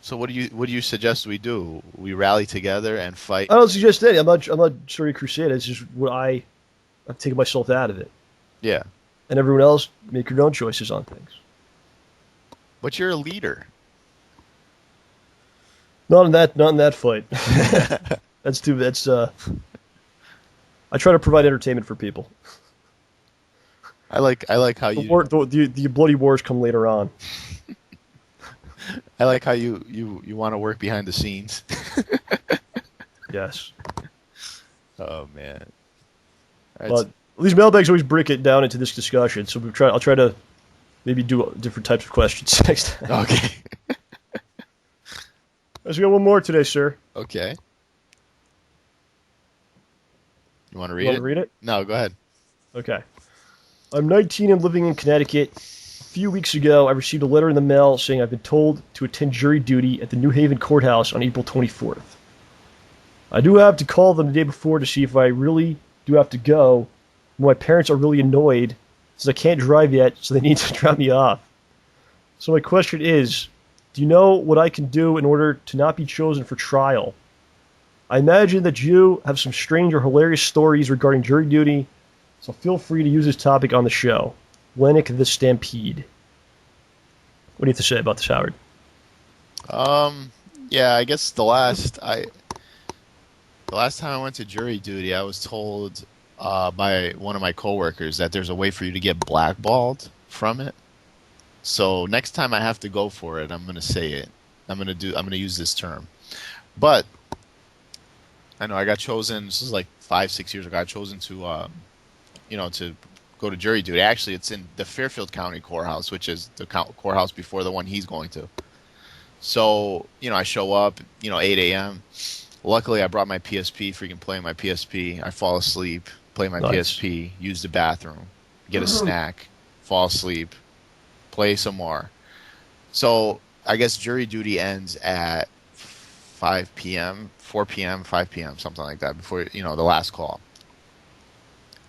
So what do you suggest we do? We rally together and fight. I don't suggest that. I'm not starting a crusade. It's just what I'm taking myself out of it, Yeah. and everyone else make your own choices on things. But you're a leader. Not in that fight. That's too. That's I try to provide entertainment for people. I like how The you war, the bloody wars come later on. I like how you want to work behind the scenes. Yes, Oh man. but these mailbags always break it down into this discussion. So I'll try to maybe do different types of questions next time. Okay. Let's go one more today, sir. Okay. You want to You read want it? to read it? No, go ahead. Okay. I'm 19 and living in Connecticut. A few weeks ago, I received a letter in the mail saying I've been told to attend jury duty at the New Haven courthouse on April 24th. I do have to call them the day before to see if I really do have to go. My parents are really annoyed since I can't drive yet, so they need to drop me off. So my question is, do you know what I can do in order to not be chosen for trial? I imagine that you have some strange or hilarious stories regarding jury duty, so feel free to use this topic on the show. Lennox the Stampede. What do you have to say about this, Howard? Yeah, I guess the last time I went to jury duty, I was told by one of my coworkers that there's a way for you to get blackballed from it. So next time I have to go for it, I'm going to say it. I'm going to use this term. But I know I got chosen, this is like 5-6 years ago, I got chosen to to go to jury duty. Actually, it's in the Fairfield County Courthouse, which is the courthouse before the one he's going to. So, I show up, 8 a.m. Luckily, I brought my PSP, freaking playing my PSP. I fall asleep, play my PSP, use the bathroom, get a snack, fall asleep, play some more. So, I guess jury duty ends at 5 p.m., 4 p.m., 5 p.m., something like that, before, the last call.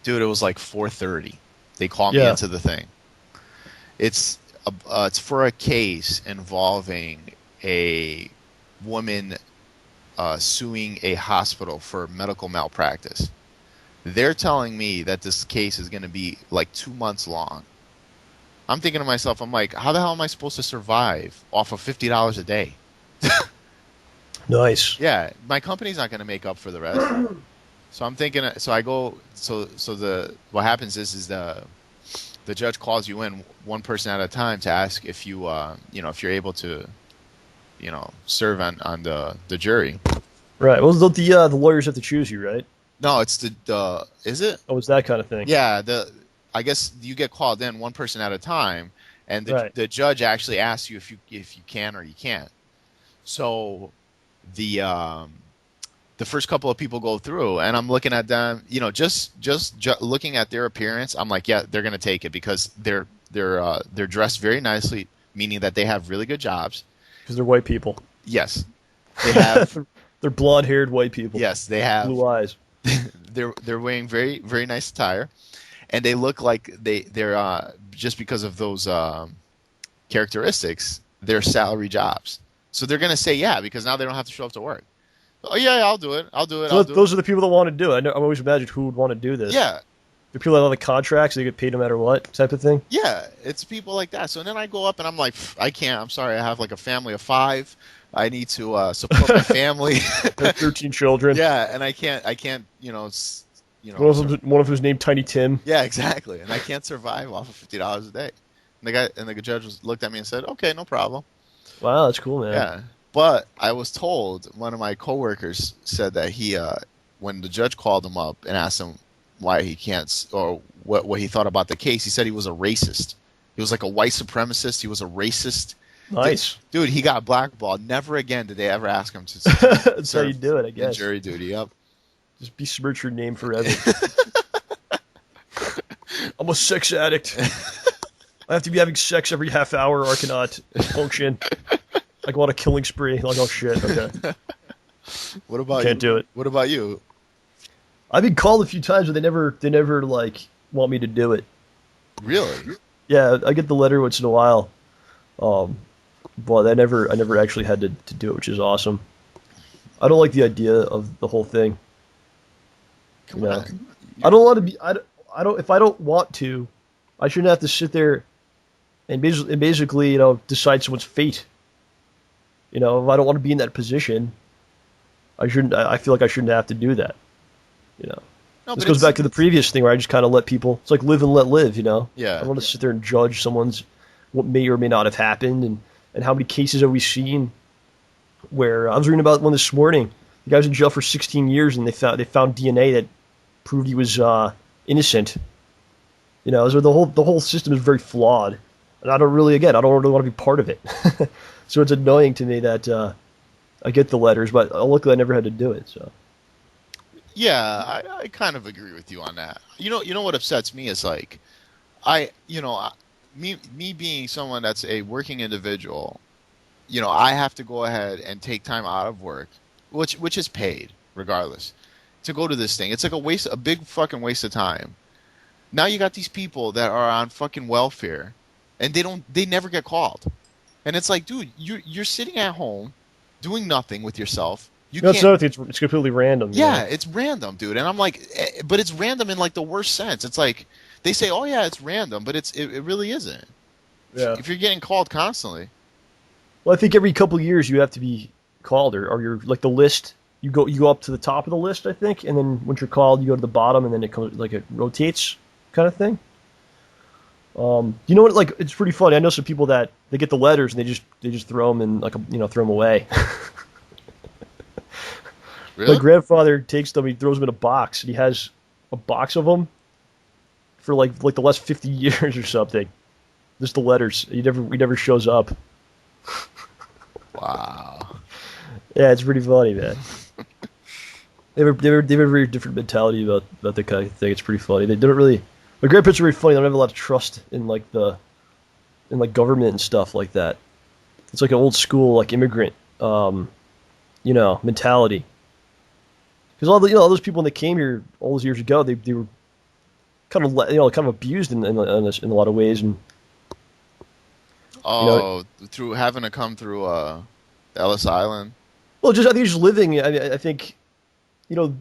Dude, it was like 4:30. They called me into the thing. It's for a case involving a woman suing a hospital for medical malpractice. They're telling me that this case is going to be like 2 months long. I'm thinking to myself, I'm like, how the hell am I supposed to survive off of $50 a day? Nice. Yeah, my company's not going to make up for the rest. So I'm thinking. So I go. What happens is the judge calls you in one person at a time to ask if you if you're able to serve on the jury. Right. Well, the lawyers have to choose you, right? No, it's is it? Oh, it's that kind of thing. Yeah. I guess you get called in one person at a time, and Right. the judge actually asks you if you can or you can't. So the first couple of people go through, and I'm looking at them, just looking at their appearance, I'm like, yeah, they're gonna take it because they're dressed very nicely, meaning that they have really good jobs. Because they're white people. Yes, they have. They're blonde-haired white people. Yes, they have. Blue eyes. They're wearing very very nice attire, and they look like they're just because of those characteristics, they're salary jobs. So they're gonna say yeah because now they don't have to show up to work. Oh yeah, I'll do it. I'll do it. So I'll do those it. are the people that want to do it. I've always imagined who would want to do this. Yeah, The people that have the contracts, they get paid no matter what type of thing. yeah, it's people like that. So then I go up and I'm like, I can't. I'm sorry. I have like a family of 5. I need to support my family. They have 13 children. Yeah, and I can't. One of whom's named Tiny Tim. Yeah, exactly. And I can't survive off of $50 a day. And the judge looked at me and said, "Okay, no problem." Wow, that's cool, man. Yeah, but I was told, one of my coworkers said that when the judge called him up and asked him why he can't, or what he thought about the case, he said he was a racist. He was like a white supremacist. He was a racist. Nice. Dude, he got blackballed. Never again did they ever ask him to That's how you do it, I in guess. jury duty. Yep. Just besmirch your name forever. I'm a sex addict. I have to be having sex every half hour or I cannot function. I go on a killing spree. Like, oh shit, okay. What about Can't you? do it. What about you? I've been called a few times, but they never like want me to do it. Really? Yeah, I get the letter once in a while. But I never actually had to do it, which is awesome. I don't like the idea of the whole thing. Come You know? on. I don't want to be. I don't. If I don't want to, I shouldn't have to sit there and basically, decide someone's fate. If I don't want to be in that position, I shouldn't. I feel like I shouldn't have to do that. No, This but goes it's- back to the previous thing where I just kind of let people. It's like live and let live. Yeah. I don't want to sit there and judge someone's what may or may not have happened, and how many cases have we seen where I was reading about one this morning. The guy was in jail for 16 years, and they found DNA that proved he was innocent. So the whole system is very flawed, and I don't really want to be part of it. So it's annoying to me that I get the letters, but luckily I never had to do it. So Yeah, I kind of agree with you on that. You know what upsets me is like, me being someone that's a working individual, I have to go ahead and take time out of work, which is paid regardless, to go to this thing. It's like a big fucking waste of time. Now you got these people that are on fucking welfare, and they never get called, and it's like, dude, you're sitting at home, doing nothing with yourself. that's another thing. It's completely random. Yeah, it's random, dude. And I'm like, but it's random in like the worst sense. It's like they say, "Oh yeah, it's random," but it really isn't. Yeah. If you're getting called constantly. Well, I think every couple of years you have to be called, or you're like the list. You go up to the top of the list, I think, and then once you're called, you go to the bottom, and then it rotates, kind of thing. You know what? Like, it's pretty funny. I know some people that they get the letters and they just throw them in throw them away. Really? My grandfather takes them, he throws them in a box, and he has a box of them for like the last 50 years or something. Just the letters. He never shows up. Wow. Yeah, it's pretty funny, man. They have a very different mentality about that kind of thing. It's pretty funny. They don't really. My grandparents are very funny. They don't have a lot of trust in government and stuff like that. It's like an old school immigrant, mentality. Because all those people when they came here all those years ago, they were kind of abused in a lot of ways, and through having to come through Ellis Island. well, I think just living. I think, one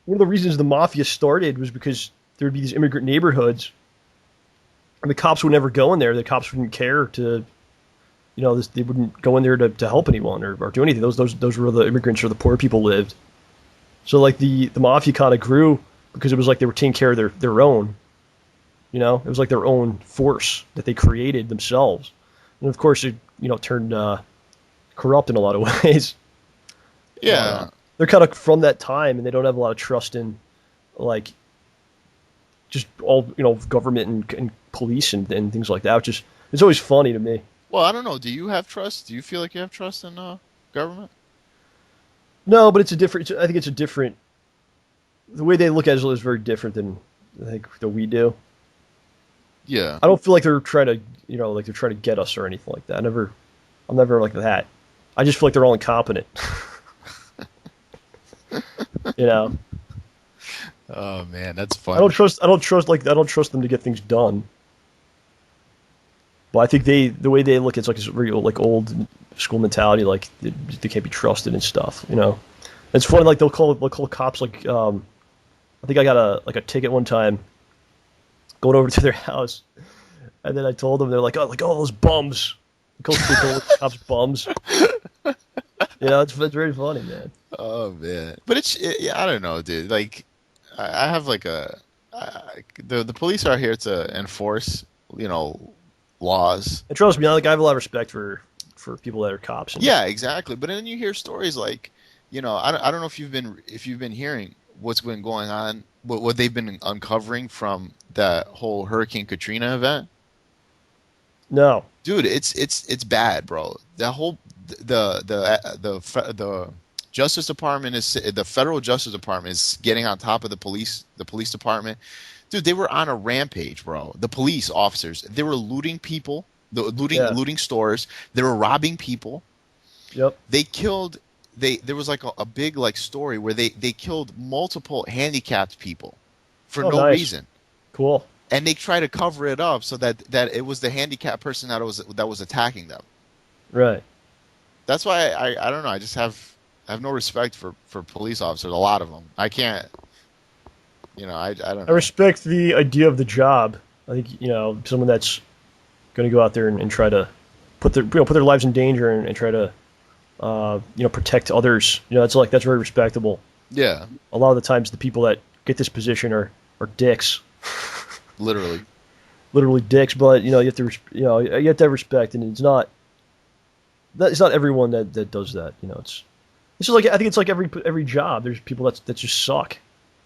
of the reasons the mafia started was because there would be these immigrant neighborhoods, and the cops would never go in there. The cops wouldn't care to, they wouldn't go in there to help anyone or do anything. Those were the immigrants or the poor people lived. So the mafia kind of grew because it was like they were taking care of their own. It was like their own force that they created themselves, and of course it turned corrupt in a lot of ways. Yeah. They're kind of from that time, and they don't have a lot of trust in just all government and police and things like that. It's always funny to me. Well, I don't know. Do you have trust? Do you feel like you have trust in government? No, but it's a different. I think it's a different. The way they look at it is very different than I think that we do. Yeah. I don't feel like they're trying to, like they're trying to get us or anything like that. I'm never like that. I just feel like they're all incompetent. you know. Oh man, that's funny. I don't trust them to get things done. But I think the way they look, it's like a very like old school mentality, like they can't be trusted and stuff. It's funny, like they'll call cops like I think I got a ticket one time going over to their house, and then I told them they're like oh those bums, they call the cops bums. It's very funny, man. Oh man, but yeah, I don't know, dude. Like, I have like the police are here to enforce, laws. And trust me, I have a lot of respect for people that are cops. Yeah, exactly. But then you hear stories like, I don't know if you've been hearing what's been going on, what they've been uncovering from that whole Hurricane Katrina event. No, dude, it's bad, bro. The whole the Justice Department the federal Justice Department is getting on top of the police department. Dude, they were on a rampage, bro. The police officers, they were looting people, looting stores. They were robbing people. Yep. They killed. There was like a big like story where they killed multiple handicapped people for no nice. reason. Cool. And they try to cover it up so that it was the handicapped person that was attacking them. Right. That's why I don't know. I just have no respect for police officers. A lot of them. I can't. I don't know. I respect the idea of the job. I think someone that's going to go out there and try to put their lives in danger and try to protect others. That's very respectable. Yeah. A lot of the times the people that get this position are dicks. Literally dicks. But you have to you have to have respect, and it's not everyone that does that. It's just like I think it's like every job. There's people that just suck.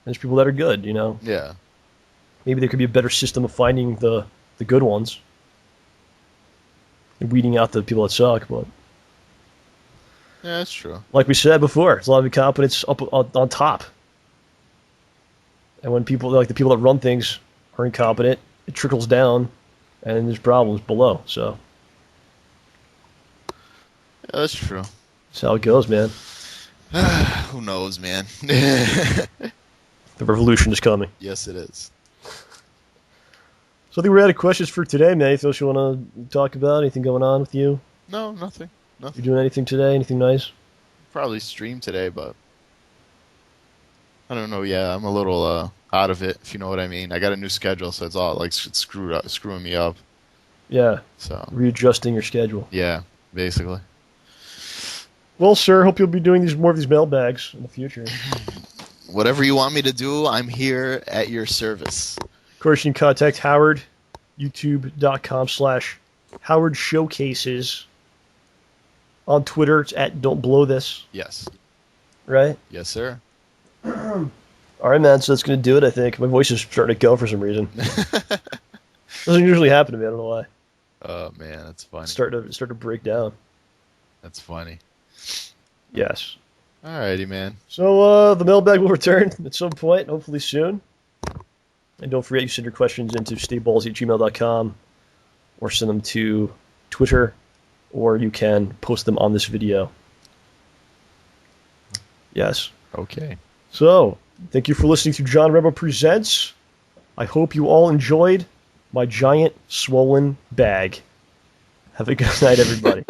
There's people that are good, Yeah. Maybe there could be a better system of finding the good ones and weeding out the people that suck. But yeah, that's true. like we said before, it's a lot of incompetence up on top. And when people the people that run things are incompetent, it trickles down, and there's problems below. So yeah, that's true. that's how it goes, man. Who knows, man? The revolution is coming. Yes, it is. So I think we're out of questions for today, man. Anything else you want to talk about? Anything going on with you? No, nothing. You doing anything today? Anything nice? Probably stream today, but I don't know. Yeah, I'm a little out of it, if you know what I mean. I got a new schedule, so it's all like screwing me up. Yeah. So readjusting your schedule. Yeah, basically. Well, sir, hope you'll be doing more of these mailbags in the future. Whatever you want me to do, I'm here at your service. Of course, you can contact Howard, youtube.com/Howard Showcases. On Twitter, it's at Don't Blow This. Yes. Right? Yes, sir. All right, man. So that's going to do it, I think. My voice is starting to go for some reason. Doesn't usually happen to me. I don't know why. Oh, man. That's funny. Start to break down. That's funny. Yes. Alrighty, man. So the mailbag will return at some point, hopefully soon. And don't forget, you send your questions into STAYBALLSY@gmail.com or send them to Twitter, or you can post them on this video. Yes. Okay. So, thank you for listening to John Rambo Presents. I hope you all enjoyed my giant swollen bag. Have a good night, everybody.